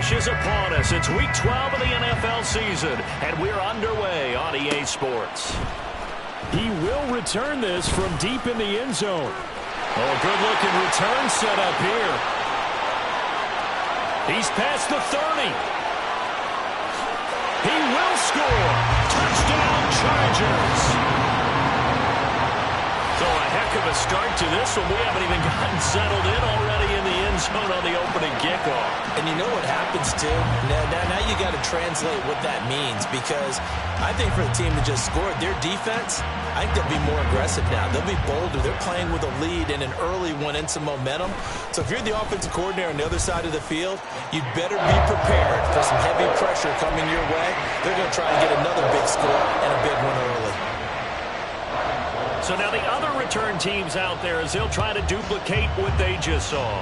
finish is upon us. It's Week 12 of the NFL season, and we're underway on EA Sports. He will return this from deep in the end zone. Oh, good-looking return set up here. He's past the 30. He will score. Touchdown, Chargers. So a heck of a start to this one. We haven't even gotten settled in already in the end zone on the opening kickoff. And you know what happens, too? Now you got to translate what that means, because I think for the team that just scored, their defense, I think they'll be more aggressive now. They'll be bolder. They're playing with a lead and an early one and some momentum. So if you're the offensive coordinator on the other side of the field, you'd better be prepared for some heavy pressure coming your way. They're going to try and get another big score and a big one early. So now the other return teams out there as they'll try to duplicate what they just saw.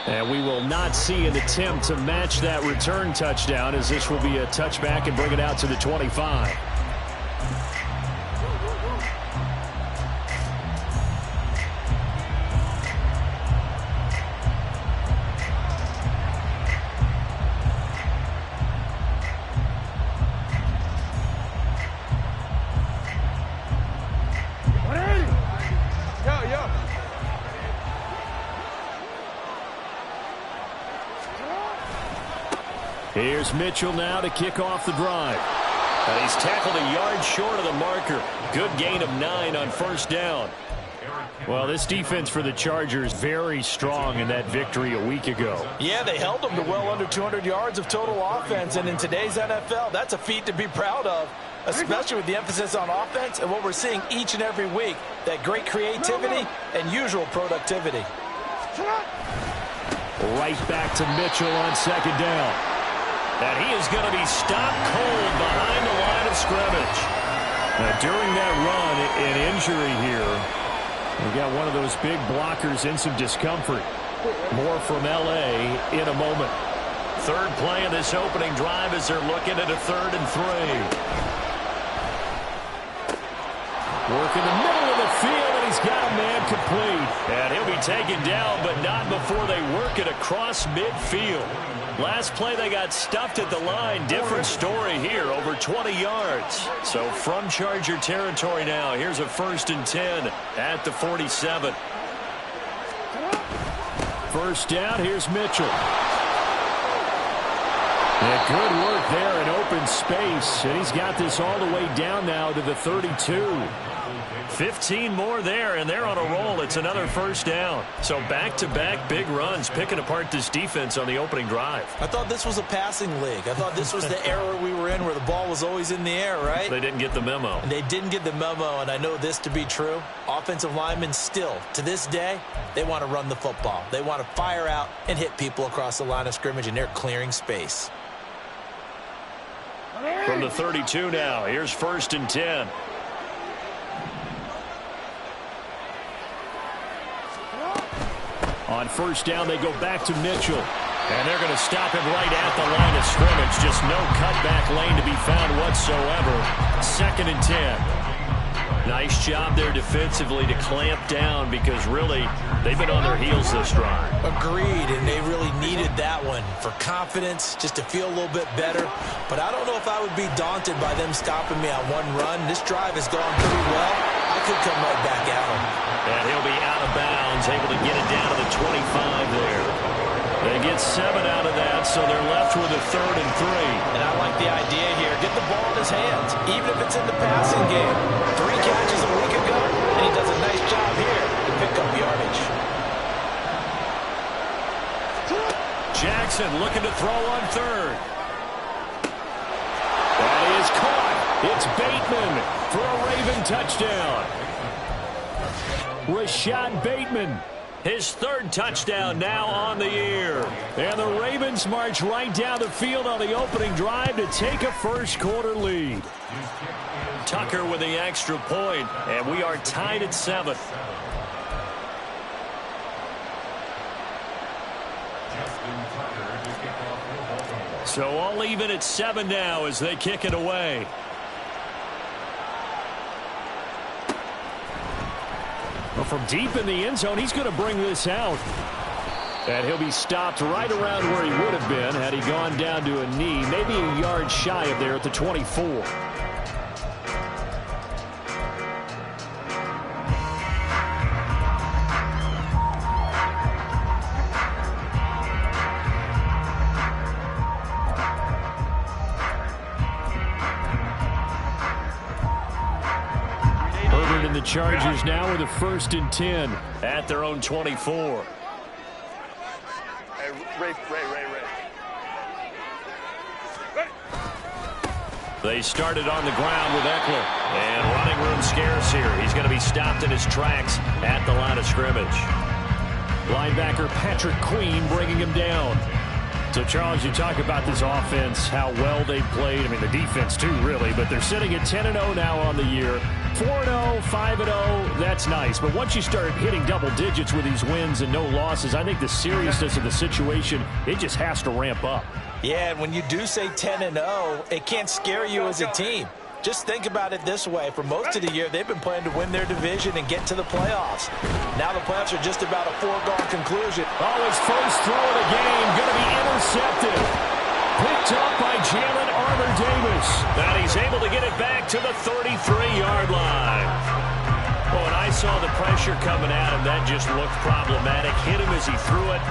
And we will not see an attempt to match that return touchdown, as this will be a touchback and bring it out to the 25. Here's Mitchell now to kick off the drive. And he's tackled a yard short of the marker. Good gain of 9 on first down. Well, this defense for the Chargers very strong in that victory a week ago. Yeah, they held them to well under 200 yards of total offense, and in today's NFL, that's a feat to be proud of, especially with the emphasis on offense and what we're seeing each and every week, that great creativity and usual productivity. Right back to Mitchell on second down. And he is going to be stopped cold behind the line of scrimmage. Now, during that run, an injury here. We got one of those big blockers in some discomfort. More from L.A. in a moment. Third play of this opening drive as they're looking at a 3rd and 3. Work in the middle of the field, and he's got a man complete. And he'll be taken down, but not before they work it across midfield. Last play they got stuffed at the line. Different story here, over 20 yards. So from Charger territory now, here's a 1st and 10 at the 47. First down, here's Mitchell. And good work there in open space. And he's got this all the way down now to the 32. 15 more there, and they're on a roll. It's another first down. So back-to-back big runs, picking apart this defense on the opening drive. I thought this was a passing league. I thought this was the era we were in where the ball was always in the air, right? They didn't get the memo. And they didn't get the memo, and I know this to be true. Offensive linemen still, to this day, they want to run the football. They want to fire out and hit people across the line of scrimmage, and they're clearing space. From the 32 now, here's 1st and 10. On first down, they go back to Mitchell. And they're going to stop him right at the line of scrimmage. Just no cutback lane to be found whatsoever. 2nd and 10. Nice job there defensively to clamp down, because really they've been on their heels this drive. Agreed, and they really needed that one for confidence, just to feel a little bit better. But I don't know if I would be daunted by them stopping me on one run. This drive has gone pretty well. I could come right back at him. And he'll be out of bounds, able to get it down to the 25 there. They get 7 out of that, so they're left with a 3rd and 3. And I like the idea here. Get the ball in his hands, even if it's in the passing game. 3 catches a week ago, and he does a nice job here to pick up yardage. Jackson looking to throw on 3rd. That is caught. It's Bateman for a Raven touchdown. Rashad Bateman. His 3rd touchdown now on the year. And the Ravens march right down the field on the opening drive to take a first-quarter lead. Tucker with the extra point, and we are tied at 7. So all even at 7 now as they kick it away. Well, from deep in the end zone, he's going to bring this out. And he'll be stopped right around where he would have been had he gone down to a knee, maybe a yard shy of there at the 24. Herbert and the Chargers now with a 1st and 10 at their own 24. Ray. They started on the ground with Eckler. And running room scarce here. He's going to be stopped in his tracks at the line of scrimmage. Linebacker Patrick Queen bringing him down. So, Charles, you talk about this offense, how well they played. I mean, the defense, too, really. But they're sitting at 10-0 now on the year. 4-0, 5-0, that's nice. But once you start hitting double digits with these wins and no losses, I think the seriousness of the situation, it just has to ramp up. Yeah, and when you do say 10-0, it can't scare you as a team. Just think about it this way. For most of the year, they've been playing to win their division and get to the playoffs. Now the playoffs are just about a foregone conclusion. Oh, his first throw of the game going to be intercepted. Picked up by Jalen Armour-Davis. And he's able to get it back to the 33-yard line. Well, when I saw the pressure coming at him, that just looked problematic. Hit him as he threw it,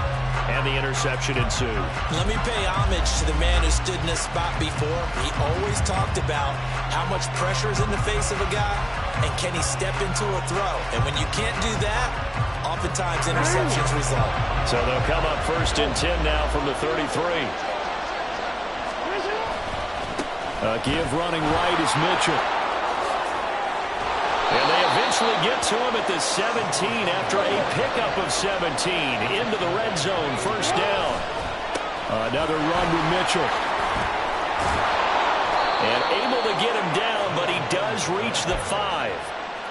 and the interception ensued. Let me pay homage to the man who stood in this spot before. He always talked about how much pressure is in the face of a guy, and can he step into a throw. And when you can't do that, oftentimes interceptions result. So they'll come up 1st and 10 now from the 33. Give running right is Mitchell. And they eventually get to him at the 17 after a pickup of 17 into the red zone. 1st down. Another run with Mitchell. And able to get him down, but he does reach the 5.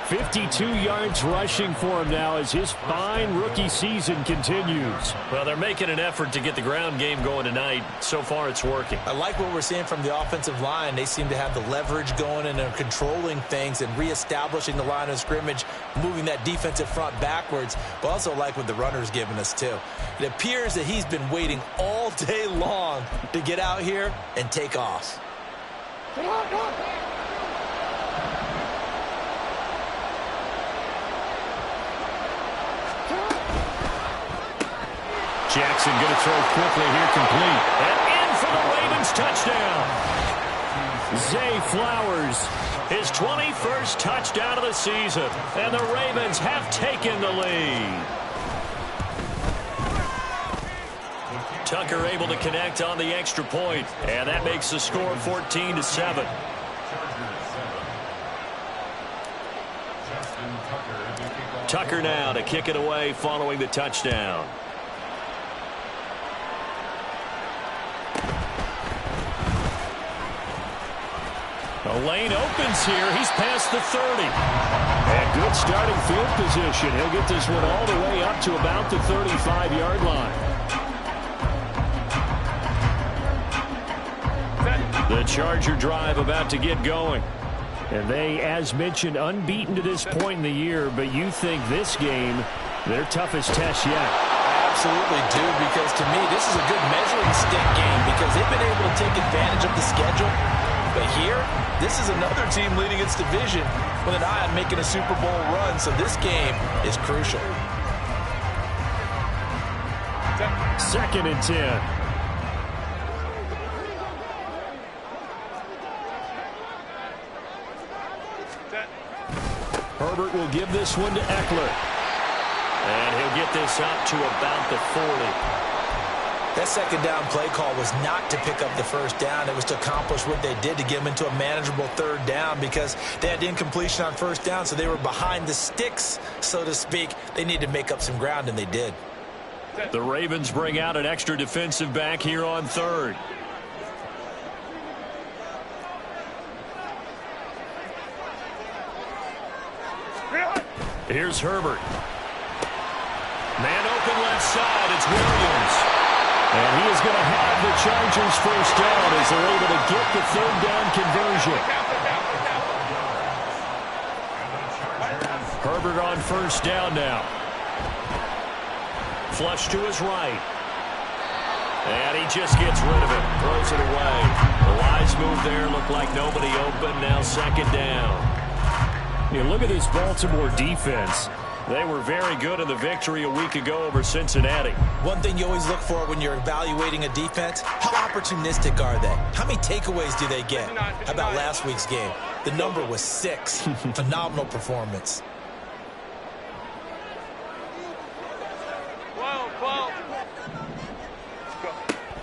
52 yards rushing for him now as his fine rookie season continues. Well, they're making an effort to get the ground game going tonight. So far, it's working. I like what we're seeing from the offensive line. They seem to have the leverage going, and they're controlling things and reestablishing the line of scrimmage, moving that defensive front backwards, but also like what the runner's giving us, too. It appears that he's been waiting all day long to get out here and take off. Jackson going to throw quickly here, complete. And in for the Ravens touchdown. Zay Flowers. His 21st touchdown of the season. And the Ravens have taken the lead. Tucker able to connect on the extra point. And that makes the score 14-7. Tucker now to kick it away following the touchdown. The lane opens here. He's past the 30. And good starting field position. He'll get this one all the way up to about the 35-yard line. The Charger drive about to get going. And they, as mentioned, unbeaten to this point in the year, but you think this game, their toughest test yet. I absolutely do, because to me, this is a good measuring stick game because they've been able to take advantage of the schedule. But here, this is another team leading its division with an eye on making a Super Bowl run, so this game is crucial. 2nd and 10. Herbert will give this one to Eckler. And he'll get this up to about the 40. That 2nd down play call was not to pick up the 1st down. It was to accomplish what they did to get them into a manageable 3rd down because they had incompletion on 1st down, so they were behind the sticks, so to speak. They needed to make up some ground, and they did. The Ravens bring out an extra defensive back here on 3rd. Here's Herbert. Man open left side. It's Williams. And he is going to have the Chargers 1st down as they're able to get the 3rd down conversion. Herbert on 1st down now. flush to his right. And he just gets rid of it, throws it away. The wise move there, looked like nobody open, now second down. You look at this Baltimore defense. They were very good in the victory a week ago over Cincinnati. One thing you always look for when you're evaluating a defense, how opportunistic are they? How many takeaways do they get? How about last week's game? The number was 6. Phenomenal performance.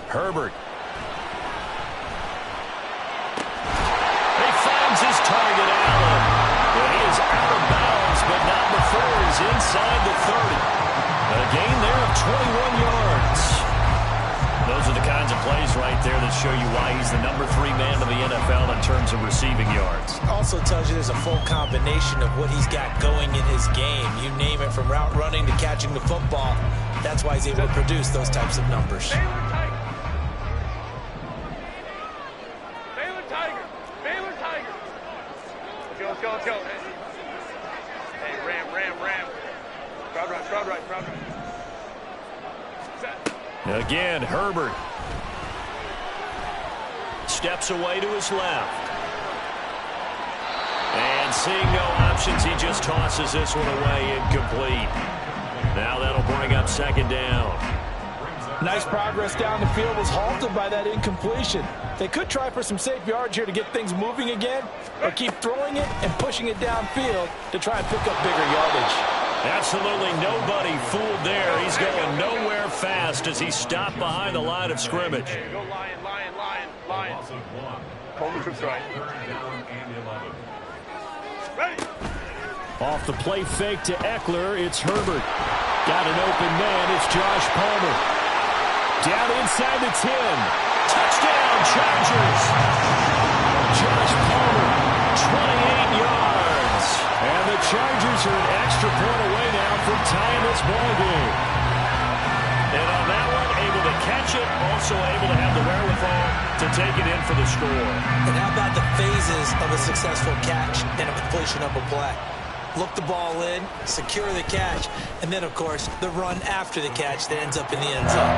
Herbert. He finds his target, Allen. Well, he is out of bounds, but not before he's inside the 30. A gain there of 21 yards. Those are the kinds of plays right there that show you why he's the number 3 man in the NFL in terms of receiving yards. Also tells you there's a full combination of what he's got going in his game. You name it, from route running to catching the football. That's why he's able to produce those types of numbers. Let's go. Hey, ram. Crowd right. Set. Again, Herbert. Steps away to his left. And seeing no options, he just tosses this one away, incomplete. Now that'll bring up second down. Nice progress down the field, was halted by that incompletion. They could try for some safe yards here to get things moving again, or keep throwing it and pushing it downfield to try and pick up bigger yardage. Absolutely nobody fooled there. He's going nowhere fast as he stopped behind the line of scrimmage. Go Lion. Hold the troops right. Ready. Off the play fake to Eckler, it's Herbert. Got an open man, it's Josh Palmer. Down inside the 10. Touchdown, Chargers. Josh Palmer, 28 yards. And the Chargers are an extra point away now from tying this ball game. And on that one, able to catch it, also able to have the wherewithal to take it in for the score. And how about the phases of a successful catch and a completion of a play? Look the ball in, secure the catch, and then, of course, the run after the catch that ends up in the end zone.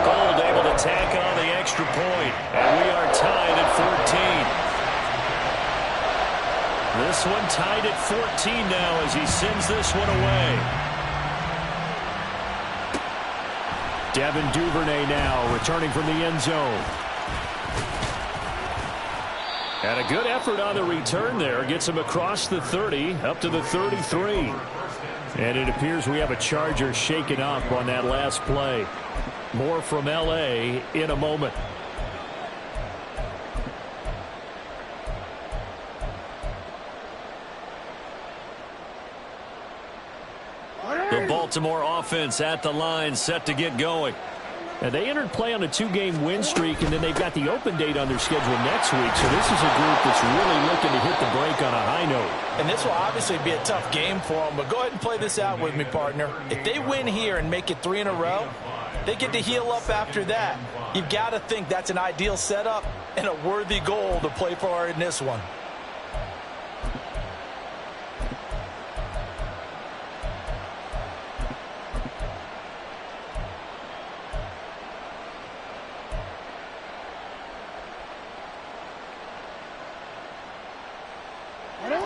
Gold able to tack on the extra point, and we are tied at 14. This one tied at 14 now as he sends this one away. Devin Duvernay now returning from the end zone. And a good effort on the return there. Gets him across the 30, up to the 33. And it appears we have a Charger shaken up on that last play. More from L.A. in a moment. The Baltimore offense at the line, set to get going. And they entered play on a 2-game win streak, and then they've got the open date on their schedule next week. So this is a group that's really looking to hit the break on a high note. And this will obviously be a tough game for them, but go ahead and play this out with me, partner. If they win here and make it 3 in a row, they get to heal up after that. You've got to think that's an ideal setup and a worthy goal to play for in this one.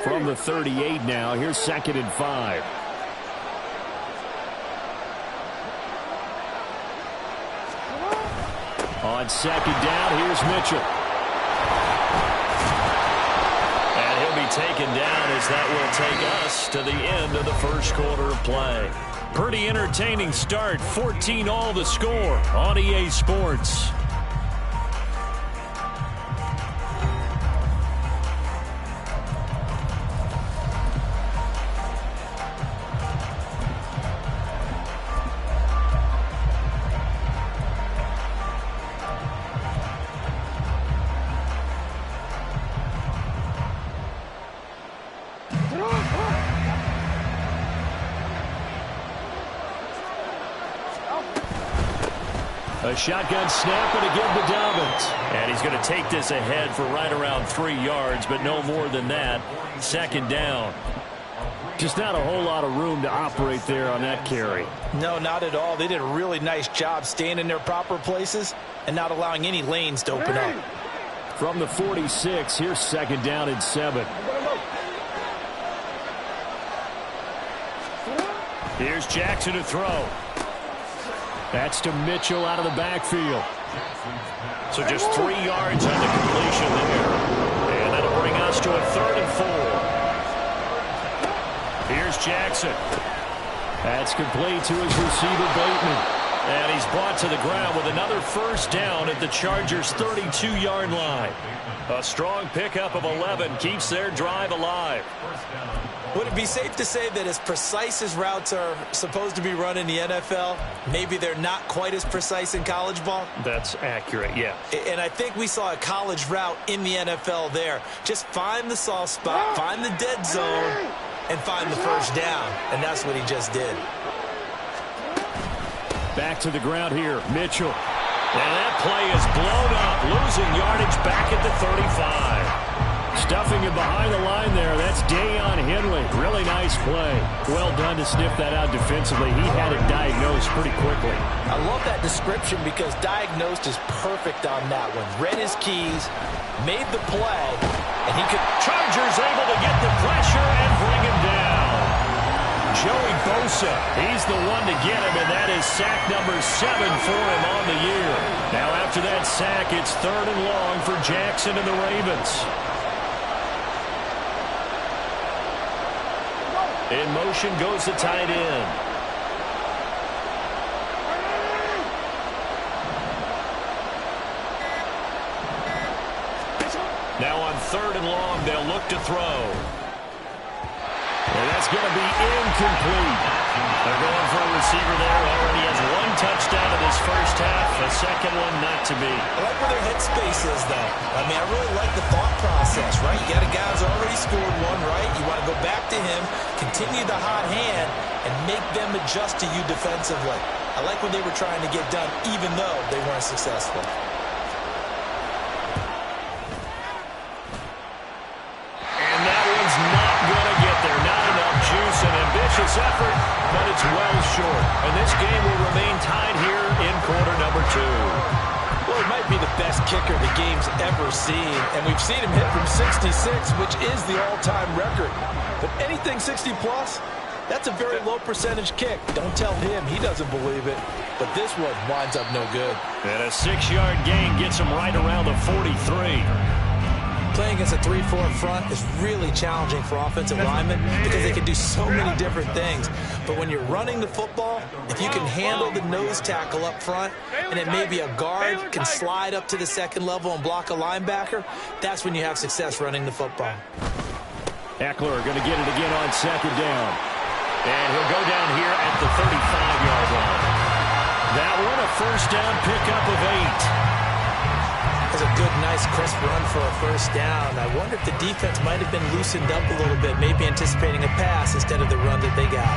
From the 38 now, here's 2nd and 5. On 2nd down, here's Mitchell. And he'll be taken down as that will take us to the end of the first quarter of play. Pretty entertaining start, 14-all the score on EA Sports. A shotgun snap and again to Dobbins. And he's going to take this ahead for right around 3 yards, but no more than that. 2nd down. Just not a whole lot of room to operate there on that carry. No, not at all. They did a really nice job staying in their proper places and not allowing any lanes to open up. From the 46, here's 2nd down and 7. Here's Jackson to throw. That's to Mitchell out of the backfield. So just 3 yards on the completion there. And that'll bring us to a 3rd and 4. Here's Jackson. That's complete to his receiver, Bateman. And he's brought to the ground with another 1st down at the Chargers' 32-yard line. A strong pickup of 11 keeps their drive alive. Would it be safe to say that as precise as routes are supposed to be run in the NFL, maybe they're not quite as precise in college ball? That's accurate, yeah. And I think we saw a college route in the NFL there. Just find the soft spot, find the dead zone, and find the 1st down. And that's what he just did. Back to the ground here, Mitchell. And that play is blown up, losing yardage back at the 35. Stuffing him behind the line there. That's Deion Henley. Really nice play. Well done to sniff that out defensively. He had it diagnosed pretty quickly. I love that description because diagnosed is perfect on that one. Read his keys, made the play, and he could... Chargers able to get the pressure and bring him down. Joey Bosa, he's the one to get him, and that is sack number 7 for him on the year. Now after that sack, it's 3rd and long for Jackson and the Ravens. In motion goes the tight end. Now on 3rd and long, they'll look to throw. And that's going to be incomplete. They're going for a receiver there. Already has 1 touchdown in this 1st half. A 2nd one not to be. I like where their headspace is, though. I mean, I really like the thought process, right? You got a guy who's already scored 1, right? You want to go back to him, continue the hot hand, and make them adjust to you defensively. I like what they were trying to get done, even though they weren't successful. And that one's not going to get there. Not enough juice, an ambitious effort, but it's well short. And this game will remain tied here in quarter number 2. Well, he might be the best kicker the game's ever seen, and we've seen him hit from 66, which is the all-time record. But anything 60-plus, that's a very low percentage kick. Don't tell him he doesn't believe it, but this one winds up no good. And a 6-yard gain gets him right around the 43. Playing against a 3-4 front is really challenging for offensive linemen because they can do so many different things. But when you're running the football, if you can handle the nose tackle up front, and then maybe a guard can slide up to the 2nd level and block a linebacker, that's when you have success running the football. Eckler going to get it again on 2nd down. And he'll go down here at the 35-yard line. That one a 1st down pickup of 8. That's a good, nice, crisp run for a 1st down. I wonder if the defense might have been loosened up a little bit, maybe anticipating a pass instead of the run that they got.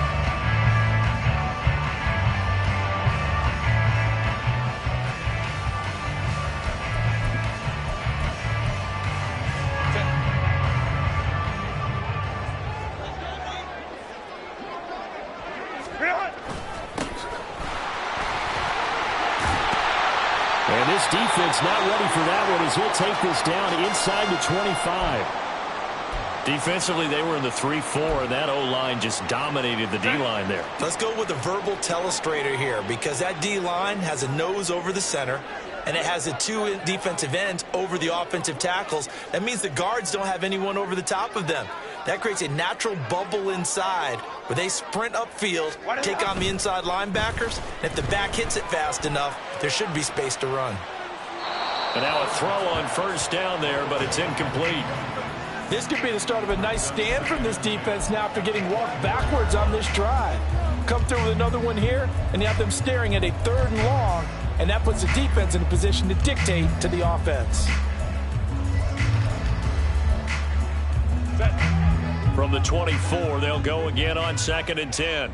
And this defense not ready for that one as he'll take this down inside the 25. Defensively, they were in the 3-4, and that O-line just dominated the D-line there. Let's go with a verbal telestrator here because that D-line has a nose over the center, and it has the 2 defensive ends over the offensive tackles. That means the guards don't have anyone over the top of them. That creates a natural bubble inside where they sprint upfield, take on the inside linebackers, and if the back hits it fast enough, there should be space to run. And now a throw on 1st down there, but it's incomplete. This could be the start of a nice stand from this defense now after getting walked backwards on this drive. Come through with another one here, and you have them staring at a 3rd and long, and that puts the defense in a position to dictate to the offense. From the 24, they'll go again on 2nd and 10.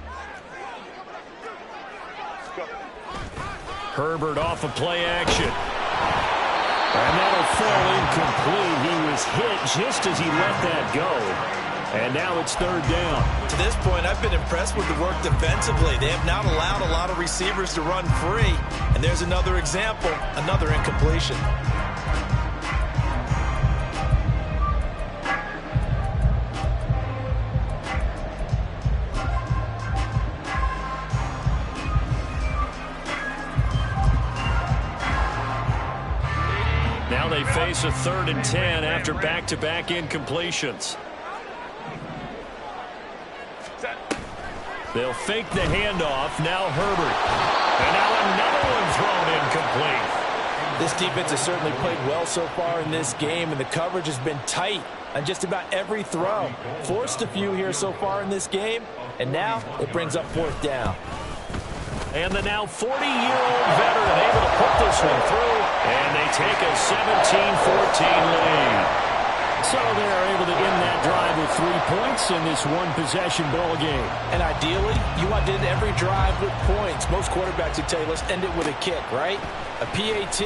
Herbert off of play action. And that'll fall incomplete. He was hit just as he let that go. And now it's third down. To this point, I've been impressed with the work defensively. They have not allowed a lot of receivers to run free. And there's another example, another incompletion. Now they face a 3rd and 10 after back-to-back incompletions. They'll fake the handoff. Now Herbert. And now another one thrown incomplete. This defense has certainly played well so far in this game, and the coverage has been tight on just about every throw. Forced a few here so far in this game, and now it brings up 4th down. And the now 40-year-old veteran able to put this one through, and they take a 17-14 lead. So they're able to end that drive with 3 points in this one-possession ball game. And ideally, you want to end every drive with points. Most quarterbacks would tell you, let's end it with a kick, right? A PAT,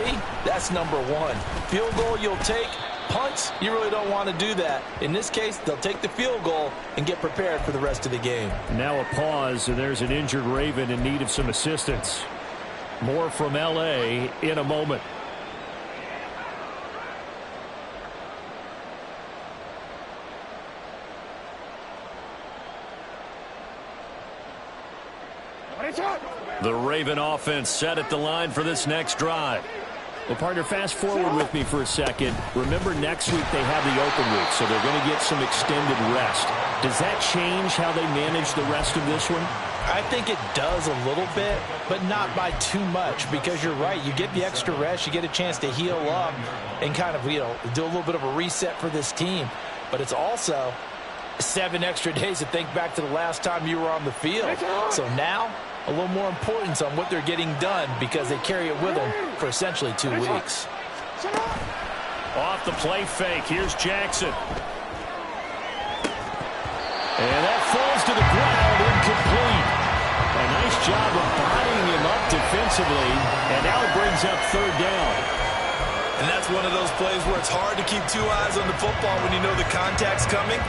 that's number 1. Field goal you'll take. Punts, you really don't want to do that. In this case, they'll take the field goal and get prepared for the rest of the game. Now a pause, and there's an injured Raven in need of some assistance. More from L.A. in a moment. The Raven offense set at the line for this next drive. Well, partner, fast forward with me for a second. Remember, next week they have the open week, so they're going to get some extended rest. Does that change how they manage the rest of this one? I think it does a little bit, but not by too much, because you're right. You get the extra rest. You get a chance to heal up and kind of, do a little bit of a reset for this team. But it's also 7 extra days to think back to the last time you were on the field. So now, a little more importance on what they're getting done because they carry it with them for essentially 2 weeks. Off the play fake, here's Jackson. And that falls to the ground, incomplete. A nice job of bodying him up defensively, and now it brings up 3rd down. And that's one of those plays where it's hard to keep 2 eyes on the football when you know the contact's coming,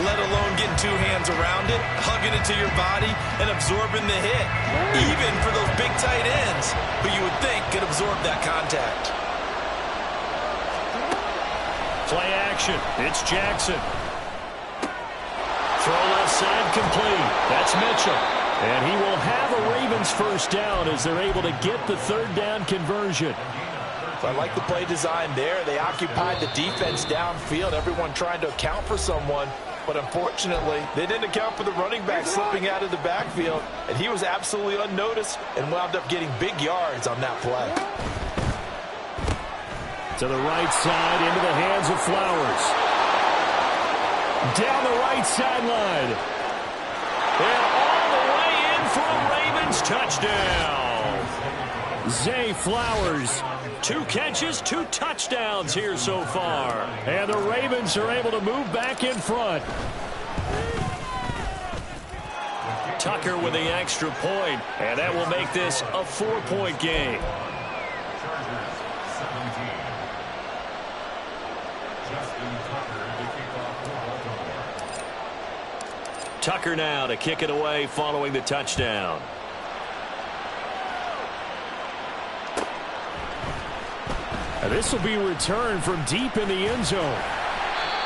let alone getting 2 hands around it, hugging it to your body, and absorbing the hit. Even for those big tight ends, who you would think could absorb that contact. Play action. It's Jackson. Throw left side complete. That's Mitchell. And he will have a Ravens 1st down as they're able to get the 3rd down conversion. So I like the play design there. They occupied the defense downfield, everyone trying to account for someone. But unfortunately, they didn't account for the running back slipping out of the backfield. And he was absolutely unnoticed and wound up getting big yards on that play. To the right side, into the hands of Flowers. Down the right sideline. And all the way in for a Ravens touchdown. Zay Flowers. 2 catches, 2 touchdowns here so far. And the Ravens are able to move back in front. Tucker with the extra point, and that will make this a 4-point game. Tucker now to kick it away following the touchdown. And this will be a return from deep in the end zone.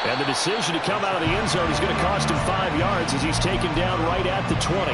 And the decision to come out of the end zone is going to cost him 5 yards as he's taken down right at the 20.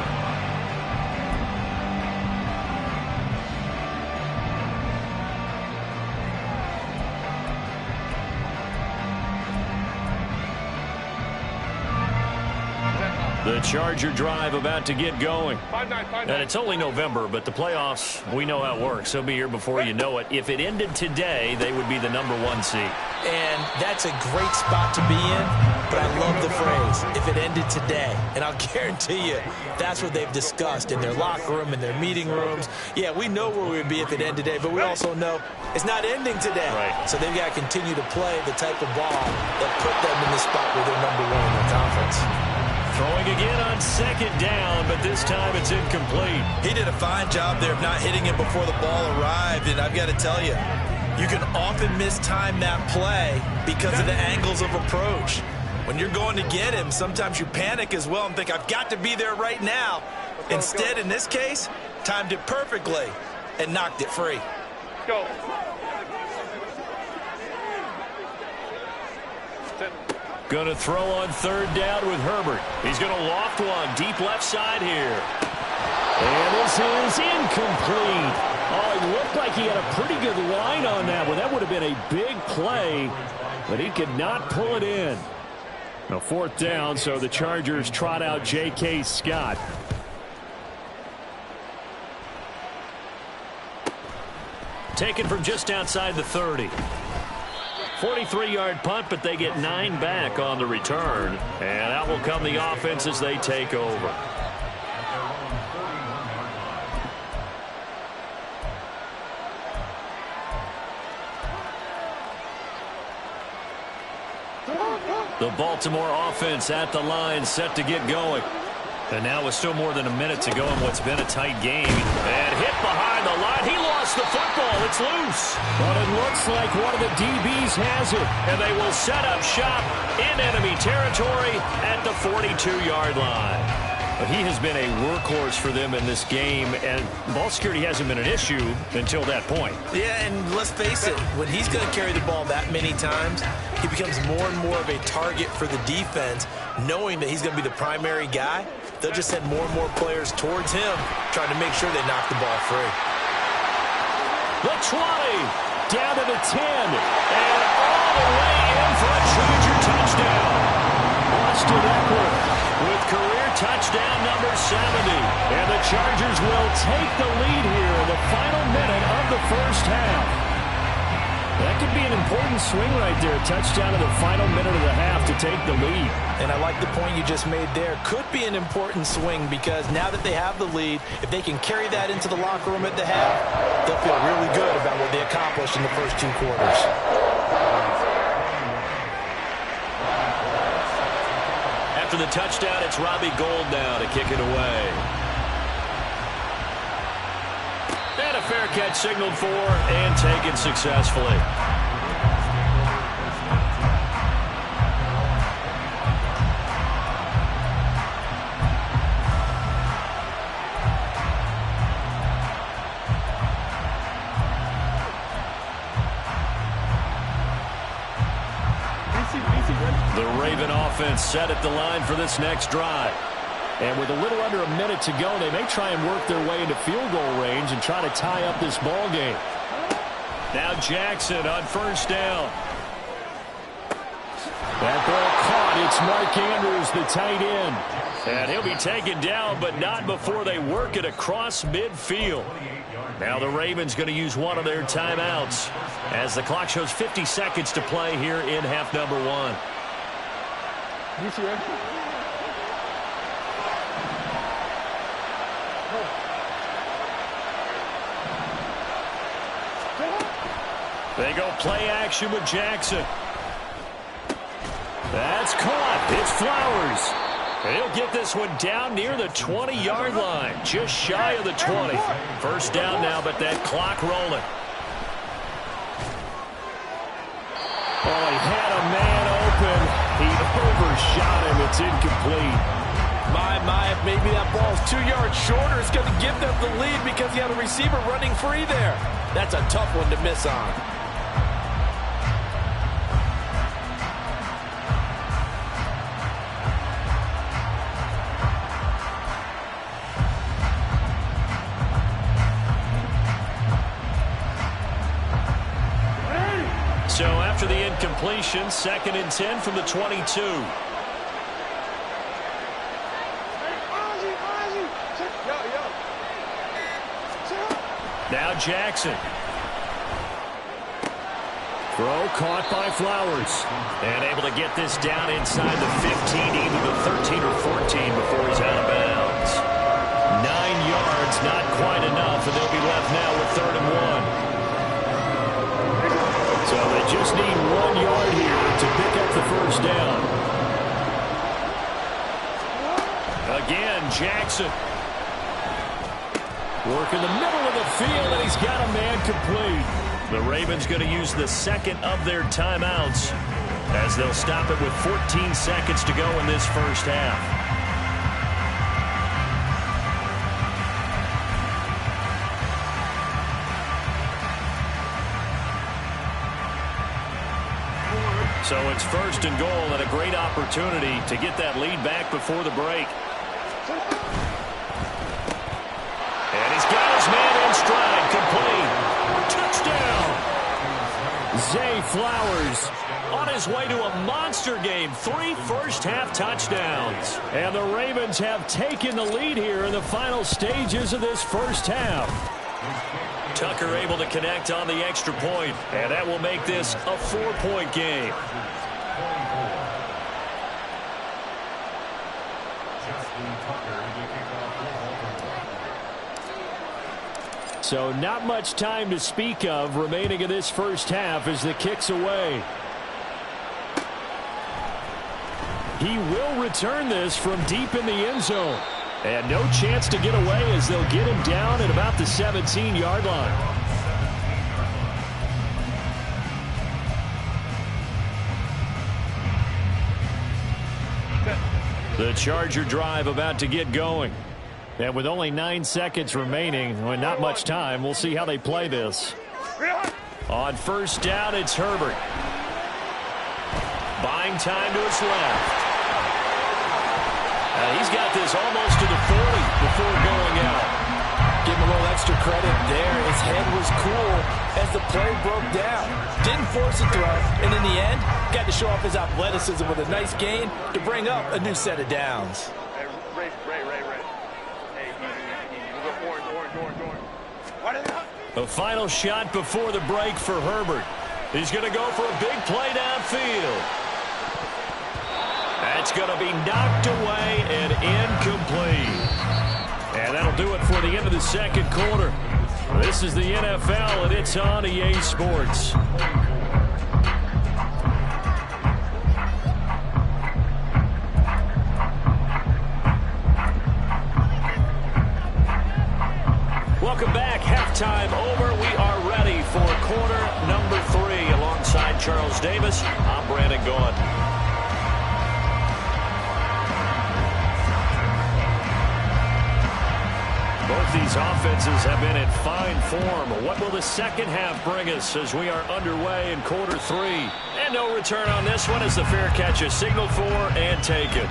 The Charger drive about to get going. And it's only November, but the playoffs, we know how it works. They'll be here before you know it. If it ended today, they would be the #1 seed. And that's a great spot to be in, but I love the phrase, if it ended today. And I'll guarantee you, that's what they've discussed in their locker room, in their meeting rooms. Yeah, we know where we would be if it ended today, but we also know it's not ending today. Right. So they've got to continue to play the type of ball that put them in the spot where they're #1 in their conference. Throwing again on 2nd down, but this time it's incomplete. He did a fine job there of not hitting it before the ball arrived, and I've got to tell you, you can often mistime that play because of the angles of approach. When you're going to get him, sometimes you panic as well and think, I've got to be there right now. Instead, in this case, timed it perfectly and knocked it free. Go. Going to throw on third down with Herbert. He's going to loft one deep left side here. And this is incomplete. Oh, it looked like he had a pretty good line on that one. That would have been a big play, but he could not pull it in. Now, fourth down, so the Chargers trot out J.K. Scott. Taken from just outside the 30. 43-yard punt, but they get 9 back on the return. And out will come the offense as they take over. The Baltimore offense at the line, set to get going. And now with still more than a minute to go in what's been a tight game. And hit behind the line. He lost the football. It's loose. But it looks like one of the DBs has it. And they will set up shop in enemy territory at the 42-yard line. He has been a workhorse for them in this game, and ball security hasn't been an issue until that point. Yeah, and let's face it, when he's going to carry the ball that many times, he becomes more and more of a target for the defense, knowing that he's going to be the primary guy. They'll just send more and more players towards him, trying to make sure they knock the ball free. The 20, down to the 10, and all the way in for a Charger touchdown. Austin Eckler with career touchdown number 70. And the Chargers will take the lead here in the final minute of the first half. That could be an important swing right there. A touchdown in the final minute of the half to take the lead. And I like the point you just made there. Could be an important swing because now that they have the lead, if they can carry that into the locker room at the half, they'll feel really good about what they accomplished in the first 2 quarters. After the touchdown, it's Robbie Gould now to kick it away. And a fair catch signaled for and taken successfully. The Raven offense set at the line for this next drive. And with a little under a minute to go, they may try and work their way into field goal range and try to tie up this ball game. Now Jackson on first down. That ball caught. It's Mark Andrews, the tight end. And he'll be taken down, but not before they work it across midfield. Now the Ravens going to use one of their timeouts as the clock shows 50 seconds to play here in half number 1. They go play action with Jackson. That's caught. It's Flowers. And he'll get this one down near the 20-yard line, just shy of the 20. First down now, but that clock rolling. Oh, he had a man open. He overshot him. It's incomplete. My, if maybe that ball's 2 yards shorter, it's going to give them the lead because he had a receiver running free there. That's a tough one to miss on. So after the incompletion, 2nd and 10 from the 22. Now Jackson. Throw caught by Flowers. And able to get this down inside the 15, either the 13 or 14 before he's out of bounds. 9 yards, not quite enough, and they'll be left now with 3rd and 1. So they just need 1 yard here to pick up the first down. Again, Jackson. Work in the middle of the field, and he's got a man complete. The Ravens going to use the 2nd of their timeouts as they'll stop it with 14 seconds to go in this first half. So it's first and goal and a great opportunity to get that lead back before the break. And he's got his man in stride, complete. Touchdown! Zay Flowers on his way to a monster game. 3 first-half touchdowns. And the Ravens have taken the lead here in the final stages of this first half. Tucker able to connect on the extra point, and that will make this a 4-point game. So not much time to speak of remaining in this first half as the kick's away. He will return this from deep in the end zone. And no chance to get away as they'll get him down at about the 17-yard line. The Charger drive about to get going. And with only 9 seconds remaining, and not much time, we'll see how they play this. On first down, it's Herbert. Buying time to his left. He's got this almost to the 40 before going out. Give him a little extra credit there. His head was cool as the play broke down. Didn't force a throw, and in the end, got to show off his athleticism with a nice gain to bring up a new set of downs. Hey, Ray. Hey, orange. What is that? A final shot before the break for Herbert. He's going to go for a big play downfield. That's going to be knocked away and incomplete. And that'll do it for the end of the second quarter. This is the NFL, and it's on EA Sports. Welcome back. Halftime over. We are ready for quarter number 3. Alongside Charles Davis, I'm Brandon Gaudin. Both these offenses have been in fine form. What will the second half bring us as we are underway in quarter 3? And no return on this one as the fair catch is signaled for and taken.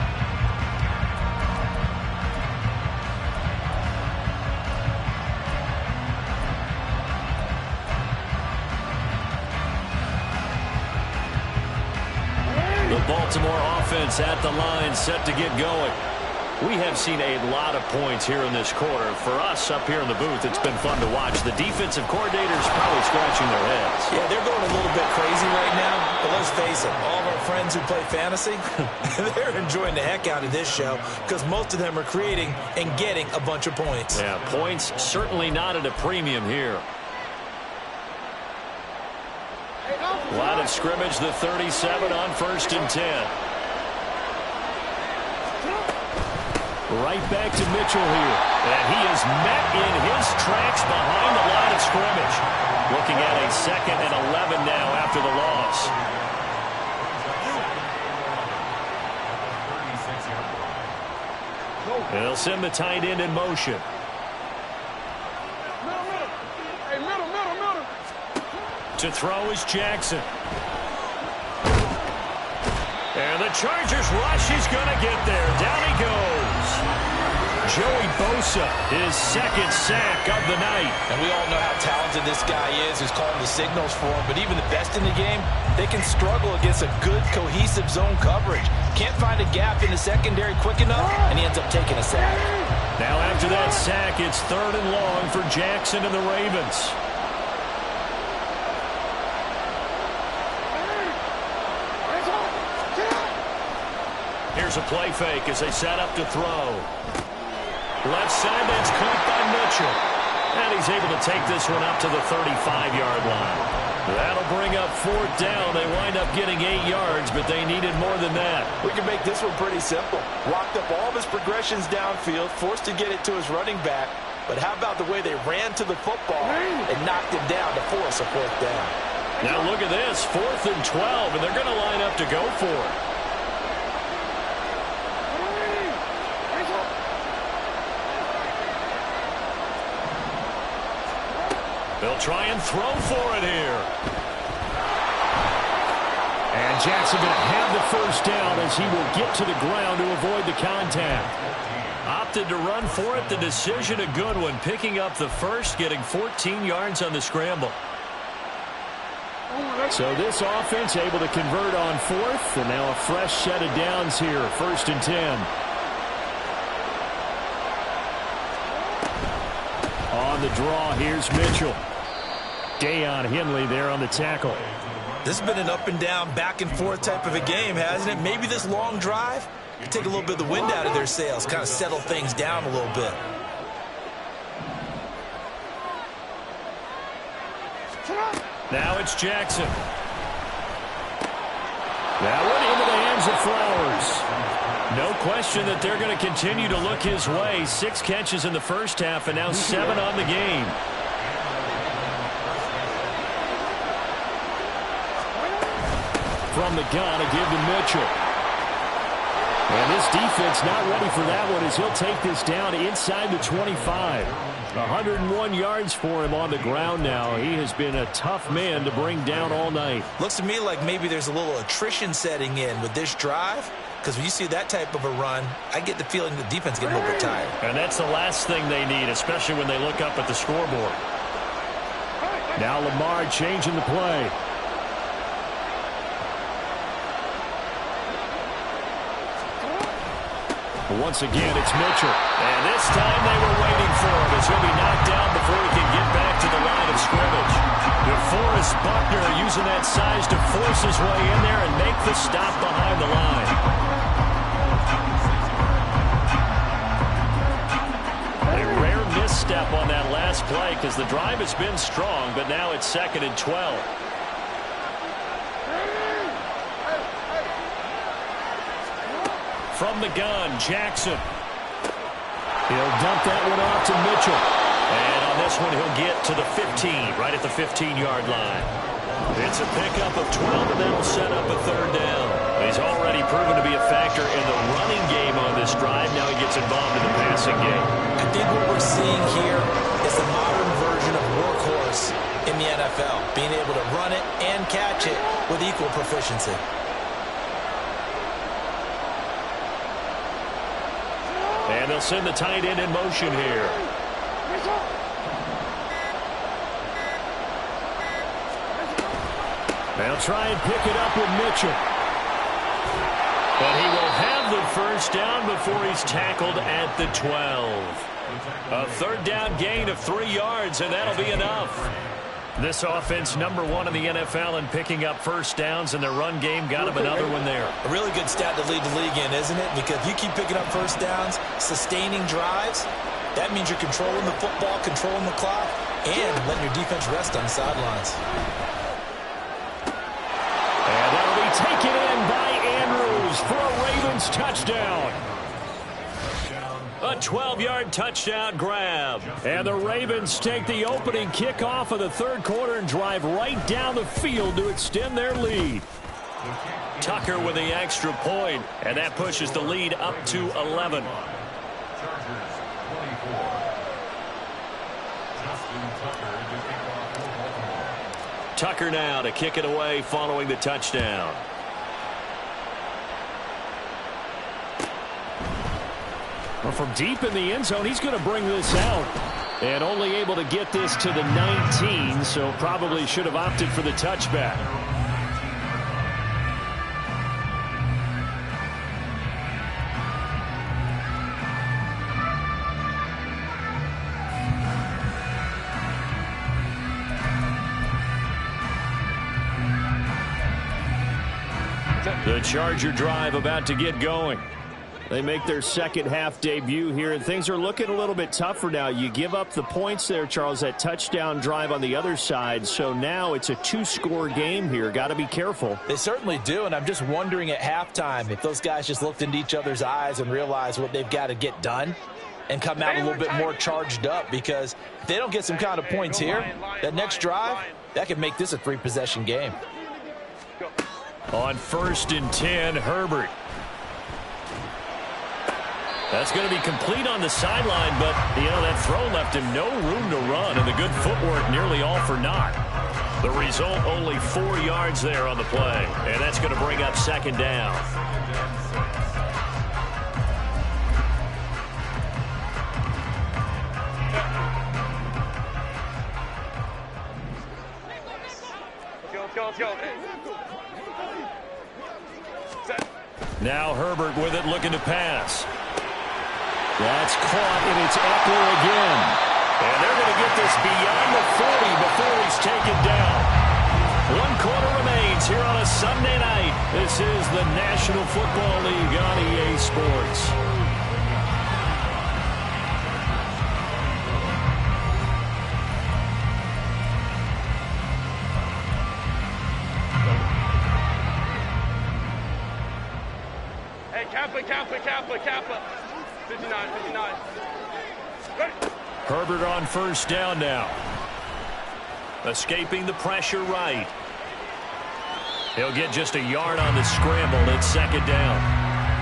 The Baltimore offense at the line, set to get going. We have seen a lot of points here in this quarter. For us up here in the booth, it's been fun to watch. The defensive coordinators probably scratching their heads. Yeah, they're going a little bit crazy right now. But let's face it, all of our friends who play fantasy, they're enjoying the heck out of this show because most of them are creating and getting a bunch of points. Yeah, points certainly not at a premium here. Line of scrimmage, the 37 on 1st and 10. Right back to Mitchell here. And he is met in his tracks behind the line of scrimmage. Looking at a 2nd and 11 now after the loss. And they'll send the tight end in motion. Middle. To throw is Jackson. And the Chargers rush. He's going to get there. Down he goes. Joey Bosa, his 2nd sack of the night. And we all know how talented this guy is who's calling the signals for him. But even the best in the game, they can struggle against a good, cohesive zone coverage. Can't find a gap in the secondary quick enough, and he ends up taking a sack. Now after that sack, it's 3rd and long for Jackson and the Ravens. Here's a play fake as they set up to throw. Left side, that's caught by Mitchell. And he's able to take this one up to the 35-yard line. That'll bring up 4th down. They wind up getting 8 yards, but they needed more than that. We can make this one pretty simple. Locked up all of his progressions downfield, forced to get it to his running back. But how about the way they ran to the football and knocked him down to force a 4th down? Now look at this, 4th and 12, and they're going to line up to go for it. They'll try and throw for it here. And Jackson going to have the first down as he will get to the ground to avoid the contact. Opted to run for it. The decision a good one. Picking up the first, getting 14 yards on the scramble. So this offense able to convert on 4th, and now a fresh set of downs here, 1st and 10. On the draw, here's Mitchell. Deion Henley there on the tackle. This has been an up and down, back and forth type of a game, hasn't it? Maybe this long drive could take a little bit of the wind out of their sails, kind of settle things down a little bit. Now it's Jackson. That one into the hands of Flowers. No question that they're going to continue to look his way. 6 catches in the first half and now 7 on the game. From the gun, a give to Mitchell. And this defense not ready for that one as he'll take this down inside the 25. 101 yards for him on the ground now. He has been a tough man to bring down all night. Looks to me like maybe there's a little attrition setting in with this drive, because when you see that type of a run, I get the feeling the defense getting a little bit tired. And that's the last thing they need, especially when they look up at the scoreboard. Now Lamar changing the play. Once again, it's Mitchell. And this time they were waiting for him as he'll be knocked down before he can get back to the line of scrimmage. DeForest Buckner using that size to force his way in there and make the stop behind the line. A rare misstep on that last play because the drive has been strong, but now it's 2nd and 12. From the gun, Jackson. He'll dump that one off to Mitchell. And on this one, he'll get to the 15, right at the 15-yard line. It's a pickup of 12, and that'll set up a 3rd down. He's already proven to be a factor in the running game on this drive. Now he gets involved in the passing game. I think what we're seeing here is the modern version of workhorse in the NFL, being able to run it and catch it with equal proficiency. And they'll send the tight end in motion here. They'll try and pick it up with Mitchell. But he will have the first down before he's tackled at the 12. A 3rd down gain of 3 yards, and that'll be enough. This offense #1 in the NFL in picking up first downs, and their run game got them another one there. A really good stat to lead the league in, isn't it? Because if you keep picking up first downs, sustaining drives, that means you're controlling the football, controlling the clock, and letting your defense rest on the sidelines. And that'll be taken in by Andrews for a Ravens touchdown. A 12-yard touchdown grab. And the Ravens take the opening kickoff of the 3rd quarter and drive right down the field to extend their lead. Tucker with the extra point, and that pushes the lead up to 11. Tucker now to kick it away following the touchdown. Well, from deep in the end zone, he's going to bring this out. And only able to get this to the 19, so probably should have opted for the touchback. The Charger drive about to get going. They make their second half debut here, and things are looking a little bit tougher now. You give up the points there, Charles, that touchdown drive on the other side. So now it's a 2-score game here. Got to be careful. They certainly do, and I'm just wondering at halftime if those guys just looked into each other's eyes and realized what they've got to get done and come out a little bit more charged up, because if they don't get some kind of points here, that next drive, that could make this a 3-possession game. On 1st and 10, Herbert. That's going to be complete on the sideline, but, that throw left him no room to run, and the good footwork nearly all for naught. The result, only 4 yards there on the play, and that's going to bring up 2nd down. Let's go. Now Herbert with it, looking to pass. That's caught, and it's Eckler again. And they're going to get this beyond the 40 before he's taken down. 1 quarter remains here on a Sunday night. This is the National Football League on EA Sports. Kappa. 59. Ready. Herbert on 1st down now. Escaping the pressure right. He'll get just a yard on the scramble. It's 2nd down.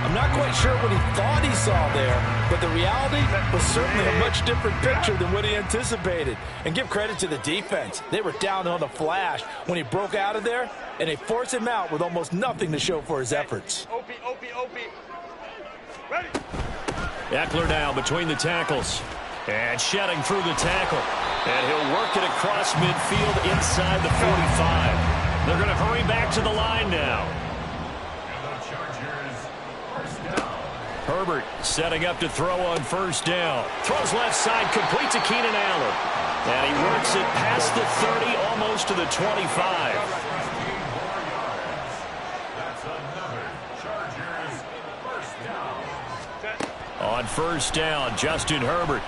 I'm not quite sure what he thought he saw there, but the reality was certainly a much different picture than what he anticipated. And give credit to the defense. They were down on the flash when he broke out of there, and they forced him out with almost nothing to show for his efforts. OP. Ready. Eckler now between the tackles. And shedding through the tackle. And he'll work it across midfield inside the 45. They're going to hurry back to the line now. Herbert setting up to throw on 1st down. Throws left side, complete to Keenan Allen. And he works it past the 30, almost to the 25. On 1st down, Justin Herbert.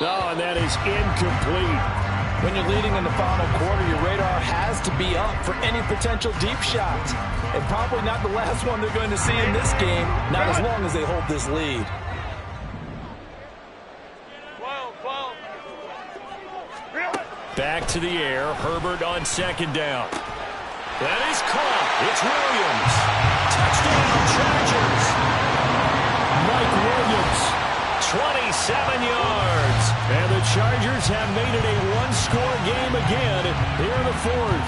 Oh, and that is incomplete. When you're leading in the final quarter, your radar has to be up for any potential deep shots. And probably not the last one they're going to see in this game, not as long as they hold this lead. 12. Back to the air, Herbert on 2nd down. That is caught. It's Williams. Touchdown, Chargers. Mike Williams, 27 yards. And the Chargers have made it a 1-score game again here in the 4th.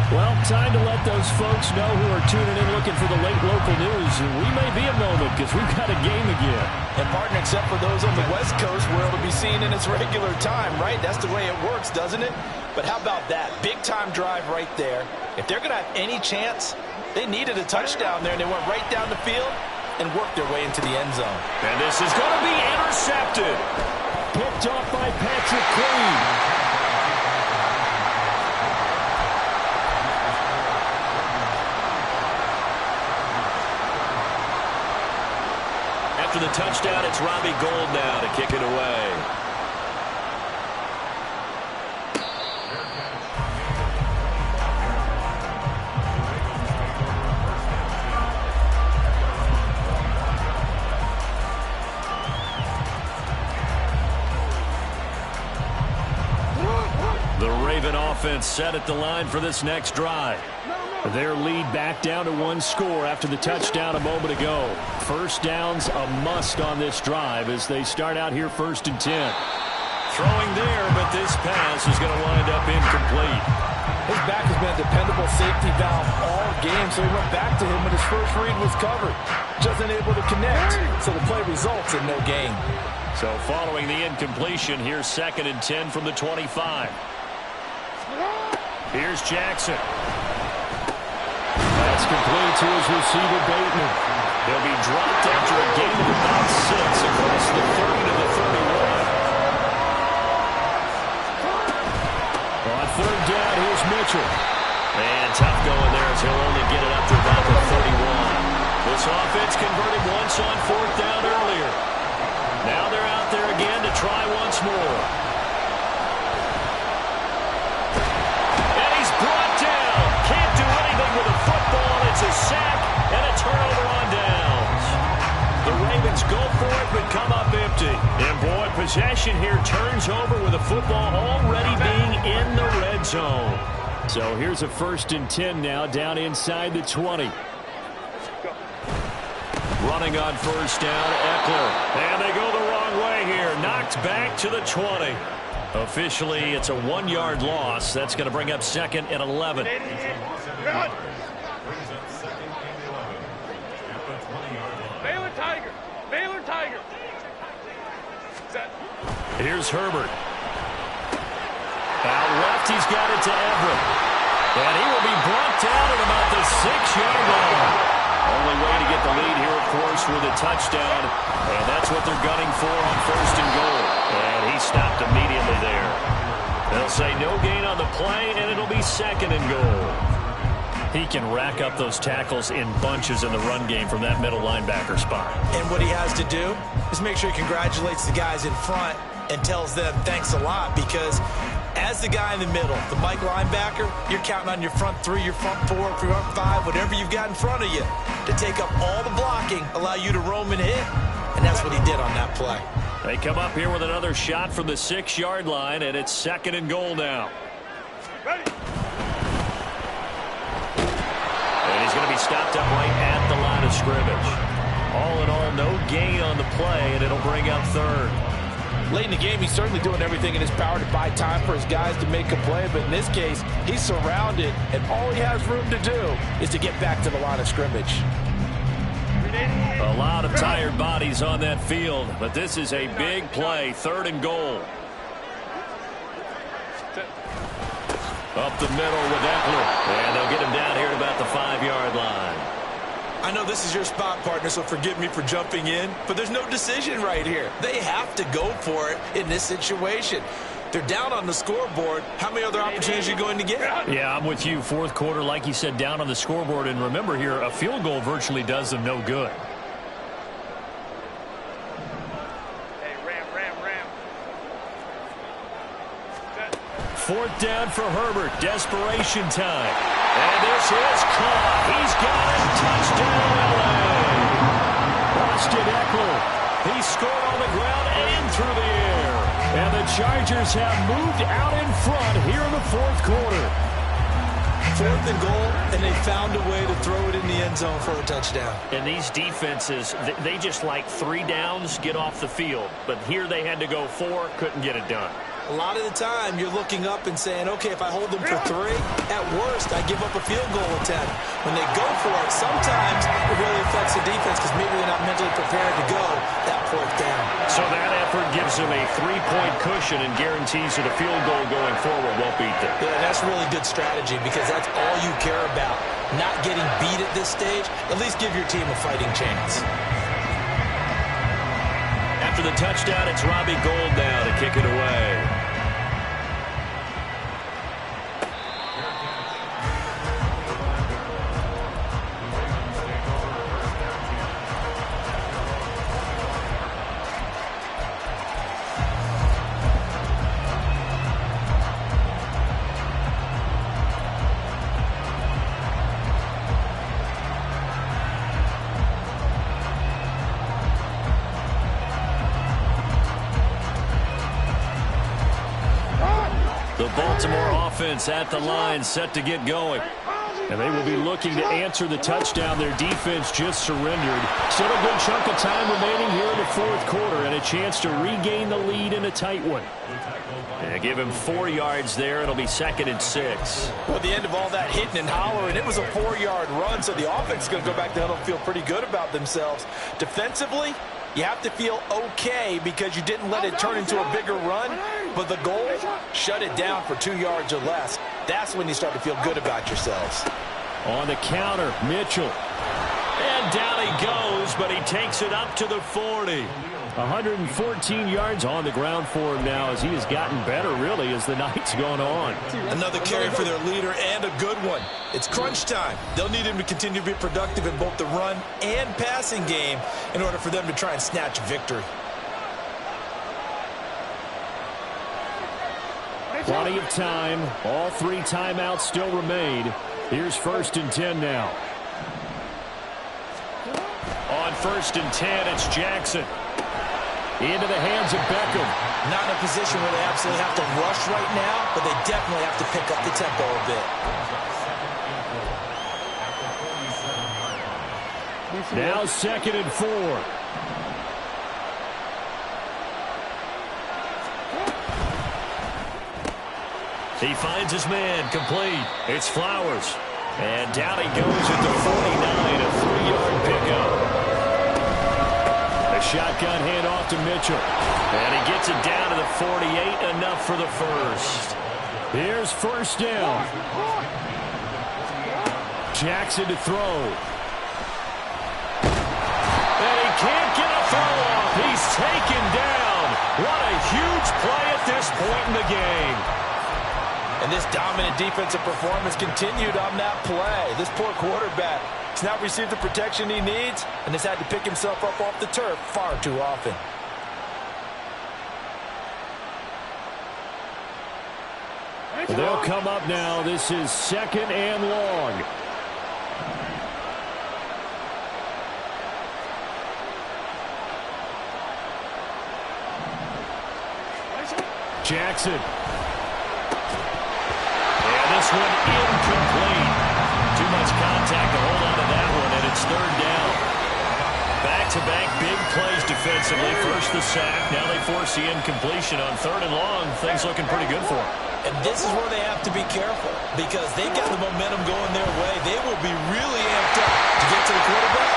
Well, time to let those folks know who are tuning in looking for the late local news. And we may be a moment because we've got a game again. And, partner, except for those on the West Coast where it'll be seen in its regular time, right? That's the way it works, doesn't it? But how about that? Big-time drive right there. If they're going to have any chance, they needed a touchdown there, and they went right down the field and worked their way into the end zone. And this is going to be intercepted. Picked off by Patrick Queen. After the touchdown, it's Robbie Gould now to kick it away. The Raven offense set at the line for this next drive. Their lead back down to 1 score after the touchdown a moment ago. 1st down's a must on this drive as they start out here 1st and 10. Throwing there, but this pass is going to wind up incomplete. His back has been a dependable safety valve all game, so he went back to him when his first read was covered. Just unable to connect, so the play results in no gain. So following the incompletion, here's 2nd and 10 from the 25. Here's Jackson. That's complete to his receiver, Bateman. He'll be dropped after a gain of about 6 across the 30 to the 31. On 3rd down, here's Mitchell. And tough going there as he'll only get it up to about the 31. This offense converted once on 4th down earlier. Now they're out there again to try once more. And he's brought down. Can't do anything with a football. It's a sack and a turnover on downs. The Ravens go for it, but come up empty. And, boy, possession here turns over with the football already being in the red zone. So here's a 1st and 10 now, down inside the 20. Running on 1st down, Eckler. And they go the wrong way here. Knocked back to the 20. Officially, it's a 1-yard loss. That's going to bring up 2nd and 11. Baylor Tiger. Baylor Tiger. Here's Herbert. Out left, he's got it to Everett. And he will be brought down at about the 6-yard line. Only way to get the lead here, of course, with a touchdown. And that's what they're gunning for on 1st and goal. And he stopped immediately there. They'll say no gain on the play, and it'll be 2nd and goal. He can rack up those tackles in bunches in the run game from that middle linebacker spot. And what he has to do is make sure he congratulates the guys in front and tells them thanks a lot, because as the guy in the middle, the Mike linebacker, you're counting on your front 3, your front 4, your front 5, whatever you've got in front of you to take up all the blocking, allow you to roam and hit. And that's what he did on that play. They come up here with another shot from the 6-yard line, and it's 2nd and goal now. Ready. And he's going to be stopped up right at the line of scrimmage. All in all, no gain on the play, and it'll bring up 3rd. Late in the game, he's certainly doing everything in his power to buy time for his guys to make a play. But in this case, he's surrounded, and all he has room to do is to get back to the line of scrimmage. A lot of tired bodies on that field, but this is a big play, 3rd and goal. Up the middle with Eckler, and they'll get him down here at about the 5-yard line. I know this is your spot, partner, so forgive me for jumping in, but there's no decision right here. They have to go for it in this situation. They're down on the scoreboard. How many other opportunities are you going to get? Yeah, I'm with you. 4th quarter, like you said, down on the scoreboard. And remember here, a field goal virtually does them no good. Hey, ram. 4th down for Herbert. Desperation time. And this is caught. He's got it. Touchdown, L.A. Austin Eckler. He scored on the ground and through the air. And the Chargers have moved out in front here in the 4th quarter. 4th and goal, and they found a way to throw it in the end zone for a touchdown. And these defenses, they just like 3 downs, get off the field. But here they had to go 4, couldn't get it done. A lot of the time, you're looking up and saying, okay, if I hold them for 3, at worst, I give up a field goal attempt. When they go for it, sometimes it really affects the defense because maybe they're not mentally prepared to go that 4th down. So that effort gives them a 3-point cushion and guarantees that a field goal going forward won't beat them. Yeah, that's really good strategy because that's all you care about. Not getting beat at this stage, at least give your team a fighting chance. After the touchdown, it's Robbie Gould now to kick it away. Baltimore offense at the line, set to get going. And they will be looking to answer the touchdown their defense just surrendered. Still a good chunk of time remaining here in the 4th quarter and a chance to regain the lead in a tight one. And give him 4 yards there. It'll be 2nd and 6. Well, at the end of all that hitting and hollering, it was a 4-yard run, so the offense is going to go back to huddle and feel pretty good about themselves. Defensively, you have to feel okay because you didn't let it turn into a bigger run, but the goal, shut it down for 2 yards or less. That's when you start to feel good about yourselves. On the counter, Mitchell. And down he goes, but he takes it up to the 40. 114 yards on the ground for him now as he has gotten better, really, as the night's gone on. Another carry for their leader and a good one. It's crunch time. They'll need him to continue to be productive in both the run and passing game in order for them to try and snatch victory. Plenty of time. All 3 timeouts still remain. Here's 1st and 10 now. On 1st and 10. It's Jackson. Into the hands of Beckham. Not in a position where they absolutely have to rush right now, but they definitely have to pick up the tempo a bit. Now 2nd and 4. He finds his man, complete. It's Flowers. And down he goes at the 49, a 3-yard pickup. A shotgun handoff to Mitchell. And he gets it down to the 48, enough for the first. Here's 1st down. Jackson to throw. And he can't get a throw off. He's taken down. What a huge play at this point in the game. And this dominant defensive performance continued on that play. This poor quarterback has not received the protection he needs and has had to pick himself up off the turf far too often. They'll come up now. This is 2nd and long. Jackson. This one incomplete. Too much contact to hold on to that one, and it's 3rd down. Back-to-back big plays defensively. First the sack. Now they force the incompletion on 3rd and long. Things looking pretty good for them. And this is where they have to be careful because they've got the momentum going their way. They will be really amped up to get to the quarterback.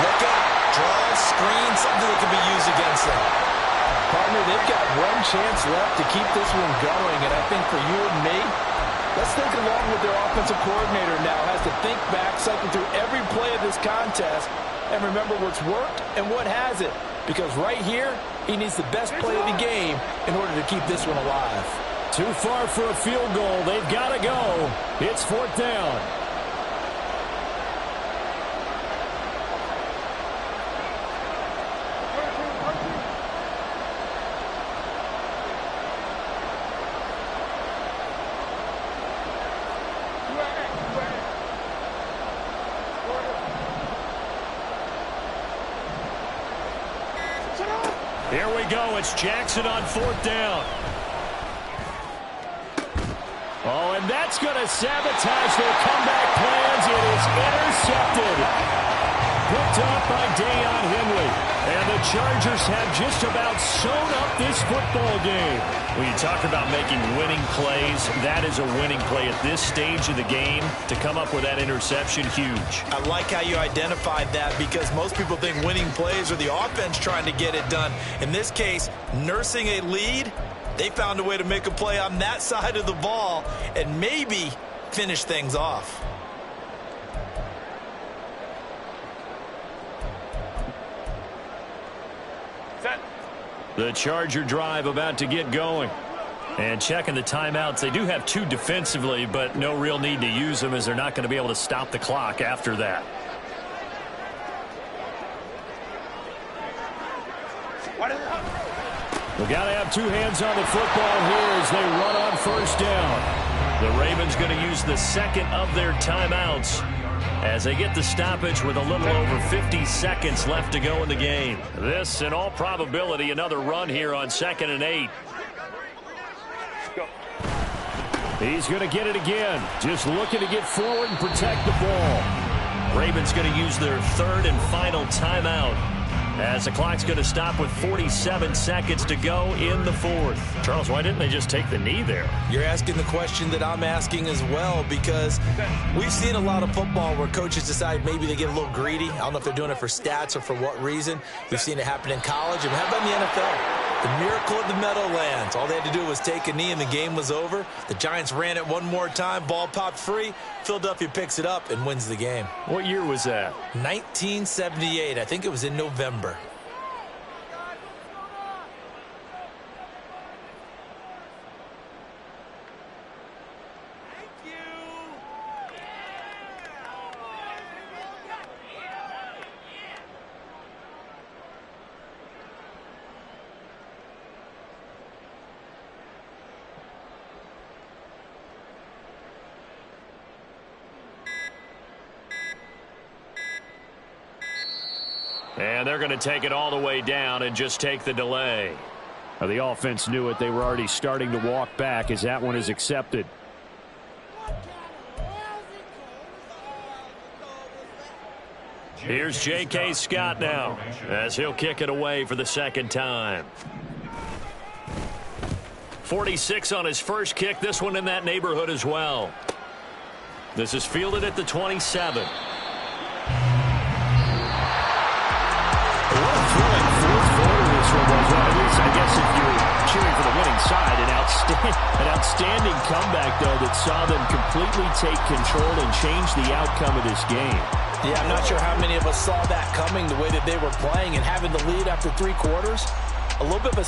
Look out. Draw, screen, something that can be used against them. Partner, they've got one chance left to keep this one going, and I think for you and me, let's think along with their offensive coordinator now. Has to think back, cycle through every play of this contest, and remember what's worked and what hasn't. Because right here, he needs the best play of the game in order to keep this one alive. Too far for a field goal. They've got to go. It's 4th down. Here we go. It's Jackson on 4th down. Oh, and that's going to sabotage their comeback plans. It is intercepted. Picked up by Deion Henley. And the Chargers have just about sewn up this football game. When you talk about making winning plays, that is a winning play at this stage of the game. To come up with that interception, huge. I like how you identified that because most people think winning plays are the offense trying to get it done. In this case, nursing a lead, they found a way to make a play on that side of the ball and maybe finish things off. The Charger drive about to get going. And checking the timeouts. They do have 2 defensively, but no real need to use them as they're not going to be able to stop the clock after that. We've got to have 2 hands on the football here as they run on 1st down. The Ravens going to use the 2nd of their timeouts as they get the stoppage with a little over 50 seconds left to go in the game. This, in all probability, another run here on 2nd and 8. He's going to get it again. Just looking to get forward and protect the ball. Ravens going to use their 3rd and final timeout as the clock's going to stop with 47 seconds to go in the 4th. Charles, why didn't they just take the knee there? You're asking the question that I'm asking as well because we've seen a lot of football where coaches decide maybe they get a little greedy. I don't know if they're doing it for stats or for what reason. We've seen it happen in college. And how about in the NFL? The miracle of the Meadowlands. All they had to do was take a knee and the game was over. The Giants ran it one more time. Ball popped free. Philadelphia picks it up and wins the game. What year was that? 1978. I think it was in November. And they're going to take it all the way down and just take the delay. Now, the offense knew it. They were already starting to walk back as that one is accepted. Here's J.K. Scott now as he'll kick it away for the second time. 46 on his first kick. This one in that neighborhood as well. This is fielded at the 27. What a thrilling fourth quarter this one was. Well, at least I guess if you're cheering for the winning side, an outstanding comeback, though, that saw them completely take control and change the outcome of this game. Yeah, I'm not sure how many of us saw that coming, the way that they were playing and having the lead after 3 quarters. A little bit of a